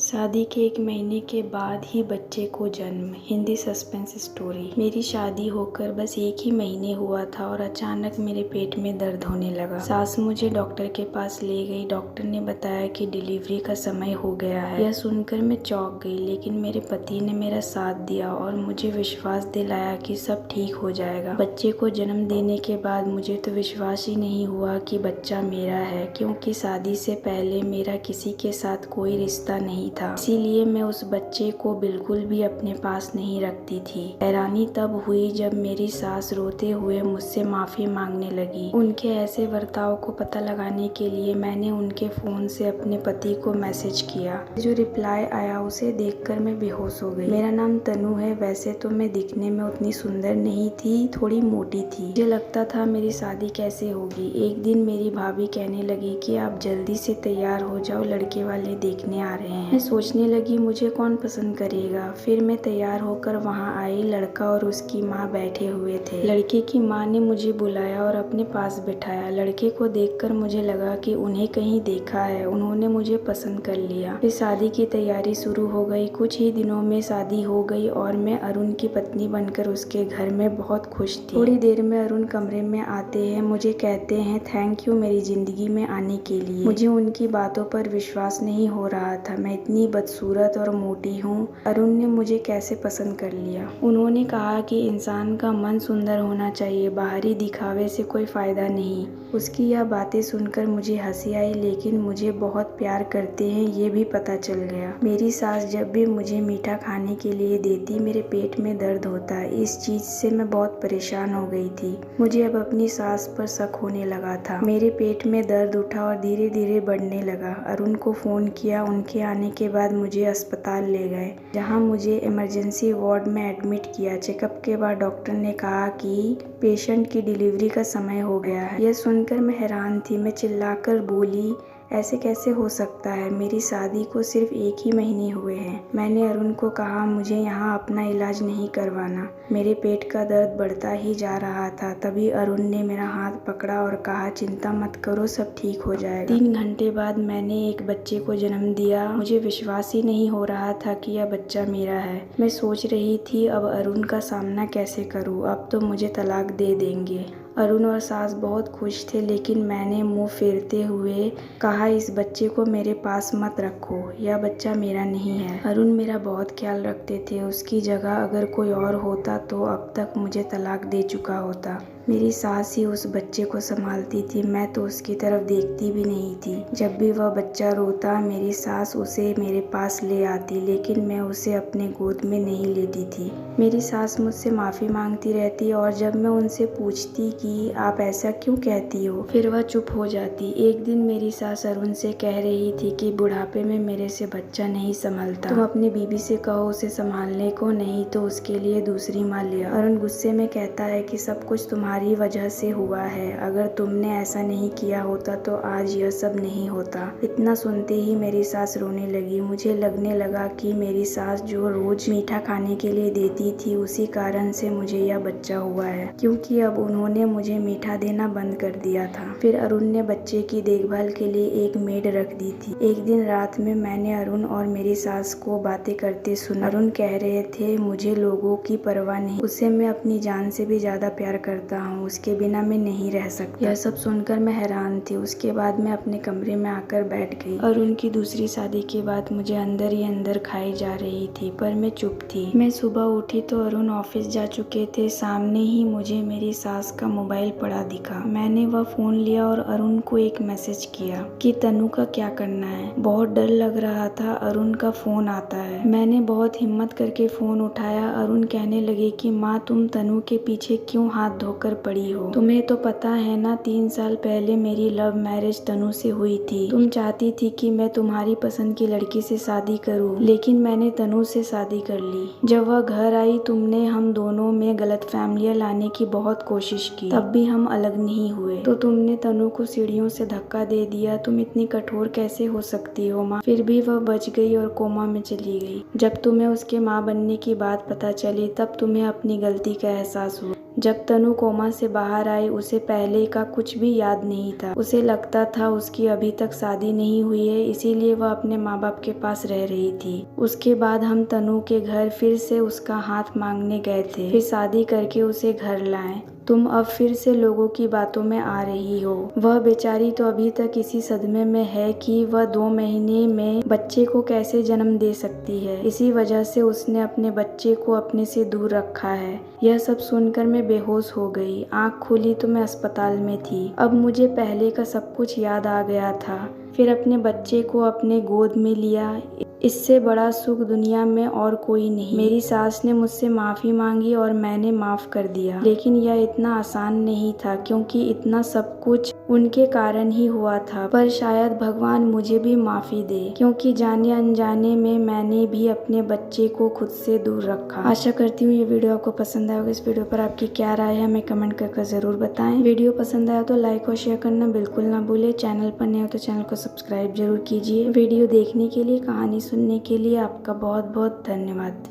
शादी के 1 महीने के बाद ही बच्चे को जन्म। Hindi suspense story. मेरी शादी होकर बस 1 ही महीने हुआ था और अचानक मेरे पेट में दर्द होने लगा। सास मुझे डॉक्टर के पास ले गई। डॉक्टर ने बताया कि डिलीवरी का समय हो गया है। यह सुनकर मैं चौंक गई, लेकिन मेरे पति ने मेरा साथ दिया और मुझे विश्वास दिलाया कि सब ठीक हो जाएगा। बच्चे को जन्म देने के बाद मुझे तो विश्वास ही नहीं हुआ कि बच्चा मेरा है, क्योंकि शादी से पहले मेरा किसी के साथ कोई रिश्ता नहीं था। इसीलिए मैं उस बच्चे को बिल्कुल भी अपने पास नहीं रखती थी। हैरानी तब हुई जब मेरी सास रोते हुए मुझसे माफी मांगने लगी। उनके ऐसे बर्ताव को पता लगाने के लिए मैंने उनके फोन से अपने पति को मैसेज किया। जो रिप्लाई आया उसे देखकर मैं बेहोश हो गई। मेरा नाम तनु है। वैसे तो मैं दिखने में उतनी सुंदर नहीं थी, थोड़ी मोटी थी। मुझे लगता था मेरी शादी कैसे होगी। एक दिन मेरी भाभी कहने लगी कि आप जल्दी से तैयार हो जाओ, लड़के वाले देखने आ रहे हैं। मैं सोचने लगी मुझे कौन पसंद करेगा। फिर मैं तैयार होकर वहाँ आई। लड़का और उसकी माँ बैठे हुए थे। लड़के की माँ ने मुझे बुलाया और अपने पास बिठाया। लड़के को देखकर मुझे लगा कि उन्हें कहीं देखा है। उन्होंने मुझे पसंद कर लिया। फिर शादी की तैयारी शुरू हो गई। कुछ ही दिनों में शादी हो गई और मैं अरुण की पत्नी बनकर उसके घर में बहुत खुश थी। थोड़ी देर में अरुण कमरे में आते हैं। मुझे कहते हैं थैंक यू मेरी जिंदगी में आने के लिए। मुझे उनकी बातों पर विश्वास नहीं हो रहा था। मैं इतनी बदसूरत और मोटी हूँ। अरुण ने मुझे कैसे पसंद कर लिया। उन्होंने कहा कि इंसान का मन सुंदर होना चाहिए, बाहरी दिखावे से कोई फायदा नहीं। उसकी यह बातें सुनकर मुझे हंसी आई, लेकिन मुझे बहुत प्यार करते हैं ये भी पता चल गया। मेरी सास जब भी मुझे मीठा खाने के लिए देती मेरे पेट में दर्द होता। इस चीज से मैं बहुत परेशान हो गई थी। मुझे अब अपनी सास पर शक होने लगा था। मेरे पेट में दर्द उठा और धीरे धीरे बढ़ने लगा। अरुण को फोन किया। उनके आने के बाद मुझे अस्पताल ले गए, जहां मुझे इमरजेंसी वार्ड में एडमिट किया। चेकअप के बाद डॉक्टर ने कहा कि पेशेंट की डिलीवरी का समय हो गया है। यह सुनकर मैं हैरान थी। मैं चिल्लाकर बोली ऐसे कैसे हो सकता है, मेरी शादी को सिर्फ 1 ही महीने हुए हैं। मैंने अरुण को कहा मुझे यहाँ अपना इलाज नहीं करवाना। मेरे पेट का दर्द बढ़ता ही जा रहा था। तभी अरुण ने मेरा हाथ पकड़ा और कहा चिंता मत करो, सब ठीक हो जाएगा। 3 घंटे बाद मैंने एक बच्चे को जन्म दिया। मुझे विश्वास ही नहीं हो रहा था कि यह बच्चा मेरा है। मैं सोच रही थी अब अरुण का सामना कैसे करूँ। अब तो मुझे तलाक दे देंगे। अरुण और सास बहुत खुश थे, लेकिन मैंने मुंह फेरते हुए कहा इस बच्चे को मेरे पास मत रखो, यह बच्चा मेरा नहीं है। अरुण मेरा बहुत ख्याल रखते थे। उसकी जगह अगर कोई और होता तो अब तक मुझे तलाक दे चुका होता। मेरी सास ही उस बच्चे को संभालती थी। मैं तो उसकी तरफ देखती भी नहीं थी। जब भी वह बच्चा रोता मेरी सास उसे मेरे पास ले आती, लेकिन मैं उसे अपने गोद में नहीं लेती थी। मेरी सास मुझसे माफ़ी मांगती रहती और जब मैं उनसे पूछती कि आप ऐसा क्यों कहती हो, फिर वह चुप हो जाती। एक दिन मेरी सास अरुण से कह रही थी कि बुढ़ापे में मेरे से बच्चा नहीं संभलता, तुम अपनी बीबी से कहो उसे संभालने को, नहीं तो उसके लिए दूसरी माँ ले आओ। अरुण गुस्से में कहता है कि सब कुछ तुम्हारी वजह से हुआ है। अगर तुमने ऐसा नहीं किया होता तो आज यह सब नहीं होता। इतना सुनते ही मेरी सास रोने लगी। मुझे लगने लगा कि मेरी सास जो रोज मीठा खाने के लिए देती थी उसी कारण से मुझे यह बच्चा हुआ है, क्योंकि अब उन्होंने मुझे मीठा देना बंद कर दिया था। फिर अरुण ने बच्चे की देखभाल के लिए एक मेड रख दी थी। एक दिन रात में मैंने अरुण और मेरी सास को बातें करते सुना। अरुण कह रहे थे मुझे लोगों की परवाह नहीं, उसे मैं अपनी जान से भी ज्यादा प्यार करता हूँ, उसके बिना मैं नहीं रह सकता। यह सब सुनकर मैं हैरान थी। उसके बाद मैं अपने कमरे में आकर बैठ गई। और उनकी दूसरी शादी के बाद मुझे अंदर ही अंदर खाई जा रही थी, पर मैं चुप थी। मैं सुबह उठी तो अरुण ऑफिस जा चुके थे। सामने ही मुझे मेरी सास का मोबाइल पड़ा दिखा। मैंने वह फोन लिया और अरुण को एक मैसेज किया कि तनु का क्या करना है। बहुत डर लग रहा था अरुण का फोन आता है। मैंने बहुत हिम्मत करके फोन उठाया। अरुण कहने लगे कि माँ तुम तनु के पीछे क्यों हाथ धोकर पड़ी हो। तुम्हें तो पता है ना 3 साल पहले मेरी लव मैरिज तनु से हुई थी। तुम चाहती थी कि मैं तुम्हारी पसंद की लड़की से शादी करूं, लेकिन मैंने तनु से शादी कर ली। जब वह घर आई तुमने हम दोनों में गलतफहमियां लाने की बहुत कोशिश की, तब भी हम अलग नहीं हुए। तो तुमने तनु को सीढ़ियों से धक्का दे दिया। तुम इतनी कठोर कैसे हो सकती हो माँ। फिर भी वह बच गई और कोमा में चली गई। जब तुम्हें उसके माँ बनने की बात पता चली तब तुम्हें अपनी गलती का एहसास हुआ। जब तनु कोमा से बाहर आई उसे पहले का कुछ भी याद नहीं था। उसे लगता था उसकी अभी तक शादी नहीं हुई है, इसीलिए वह अपने माँ बाप के पास रह रही थी। उसके बाद हम तनु के घर फिर से उसका हाथ मांगने गए थे, फिर शादी करके उसे घर लाए। तुम अब फिर से लोगों की बातों में आ रही हो। वह बेचारी तो अभी तक इसी सदमे में है कि वह 2 महीने में बच्चे को कैसे जन्म दे सकती है। इसी वजह से उसने अपने बच्चे को अपने से दूर रखा है। यह सब सुनकर मैं बेहोश हो गई। आँख खुली तो मैं अस्पताल में थी। अब मुझे पहले का सब कुछ याद आ गया था। फिर अपने बच्चे को अपने गोद में लिया। इससे बड़ा सुख दुनिया में और कोई नहीं। मेरी सास ने मुझसे माफ़ी मांगी और मैंने माफ़ कर दिया, लेकिन यह इतना आसान नहीं था क्योंकि इतना सब कुछ उनके कारण ही हुआ था। पर शायद भगवान मुझे भी माफ़ी दे, क्योंकि जाने अनजाने में मैंने भी अपने बच्चे को खुद से दूर रखा। आशा करती हूँ ये वीडियो आपको पसंद आएगा। इस वीडियो पर आपकी क्या राय है हमें कमेंट करके ज़रूर बताएं। वीडियो पसंद आया तो लाइक और शेयर करना बिल्कुल ना भूलें। चैनल पर नए हो तो चैनल को सब्सक्राइब जरूर कीजिए। वीडियो देखने के लिए, कहानी सुनने के लिए आपका बहुत बहुत धन्यवाद।